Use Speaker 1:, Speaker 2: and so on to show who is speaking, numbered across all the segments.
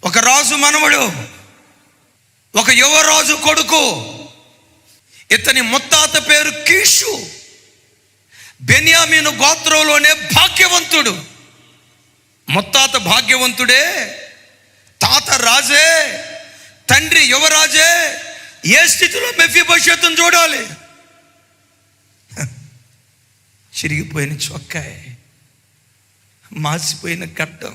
Speaker 1: ఒక రాజు మనవడు, ఒక యువరాజు కొడుకు. ఇతని ముత్తాత పేరు కీషు. బెన్యామీను గోత్రంలోనే భాగ్యవంతుడు. ముత్తాత భాగ్యవంతుడే, తాత రాజే, తండ్రి యువరాజే. ఏ స్థితిలో మెఫీబోషెతును చూడాలి? చిరిగిపోయిన చొక్కాయి, మాసిపోయిన గడ్డం,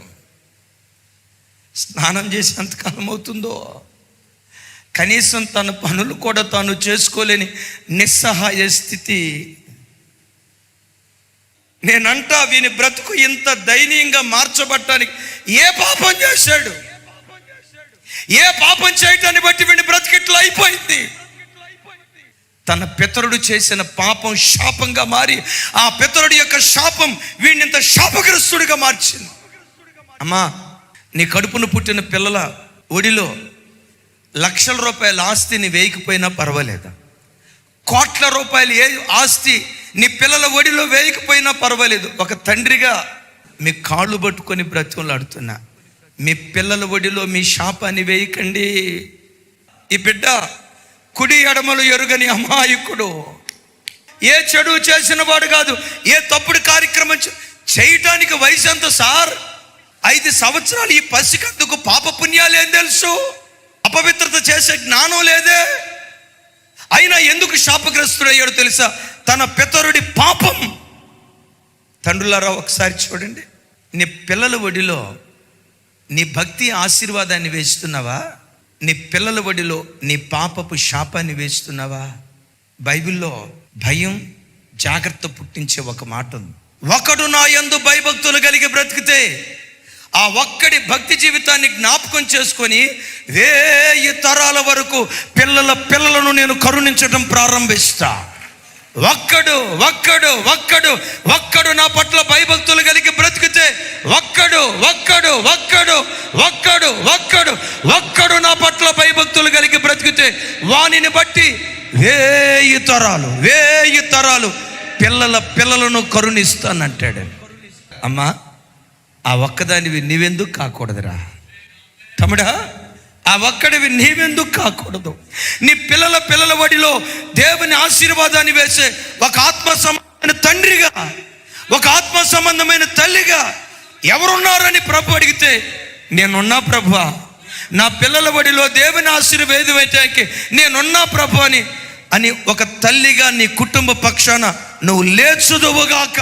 Speaker 1: స్నానం చేసి ఎంతకాలం అవుతుందో, కనీసం తన పనులు కూడా తాను చేసుకోలేని నిస్సహాయ స్థితి. నేనంటా వీని బ్రతుకు ఇంత దయనీయంగా మార్చబడటానికి ఏ పాపం చేశాడు? ఏ పాపం చేయటాన్ని బట్టి వీని బ్రతుకు ఇట్లా అయిపోయింది? తన పితరుడు చేసిన పాపం శాపంగా మారి, ఆ పితరుడి యొక్క శాపం వీడిని ఇంత శాపగ్రస్తుడిగా మార్చింది. అమ్మా, నీ కడుపును పుట్టిన పిల్లల ఒడిలో లక్షల రూపాయల ఆస్తిని వేయకపోయినా పర్వాలేదా? కోట్ల రూపాయలు ఏ ఆస్తి నీ పిల్లల ఒడిలో వేయకపోయినా పర్వాలేదు. ఒక తండ్రిగా మీ కాళ్ళు పట్టుకొని బ్రతిమలాడుతున్నా, మీ పిల్లల ఒడిలో మీ శాపాన్ని వేయకండి. ఈ బిడ్డ కుడి ఎడమలు ఎరుగని అమాయకుడు, ఏ చెడు చేసిన వాడు కాదు, ఏ తప్పుడు కార్యక్రమం చేయటానికి వయసు ఎంత సార్? 5 సంవత్సరాలు. ఈ పసికందుకు పాప పుణ్యాలు ఏం తెలుసు? అపవిత్రత చేసే జ్ఞానం లేదే. అయినా ఎందుకు శాపగ్రస్తుడయ్యాడు తెలుసా? తన పితరుడి పాపం. తండ్రులారా, ఒకసారి చూడండి, నీ పిల్లల ఒడిలో నీ భక్తి ఆశీర్వాదాన్ని వేస్తున్నావా? నీ పిల్లల ఒడిలో నీ పాపపు శాపాన్ని వేస్తున్నావా? బైబిల్లో భయం, జాగ్రత్త పుట్టించే ఒక మాట ఉంది. ఒకడు నా యందు భయభక్తులు కలిగి బ్రతికితే, ఆ ఒక్కడి భక్తి జీవితాన్ని జ్ఞాపకం చేసుకొని 1000 తరాల వరకు పిల్లలను నేను కరుణించడం ప్రారంభిస్తా. ఒక్కడు ఒక్కడు ఒక్కడు ఒక్కడు నా పట్ల భయభక్తులు కలిగి బ్రతికితే, ఒక్కడు ఒక్కడు ఒక్కడు ఒక్కడు ఒక్కడు ఒక్కడు నా పట్ల భయభక్తులు కలిగి బ్రతికితే, వానిని బట్టి 1000 తరాలు పిల్లలను కరుణిస్తానంటాడు. అమ్మా, ఆ ఒక్కదానివి నీవెందుకు కాకూడదురా తమ్ముడా? ఆ ఒక్కడివి నీవెందుకు కాకూడదు? నీ పిల్లల ఒడిలో దేవుని ఆశీర్వాదాన్ని వేసే ఒక ఆత్మ సంబంధమైన తండ్రిగా, ఒక ఆత్మ సంబంధమైన తల్లిగా ఎవరున్నారని ప్రభు అడిగితే, నేనున్నా ప్రభువా, నా పిల్లల ఒడిలో దేవుని ఆశీర్వేదం వేయటానికి నేనున్నా ప్రభు అని ఒక తల్లిగా నీ కుటుంబ పక్షాన నువ్వు లేచుదువుగాక.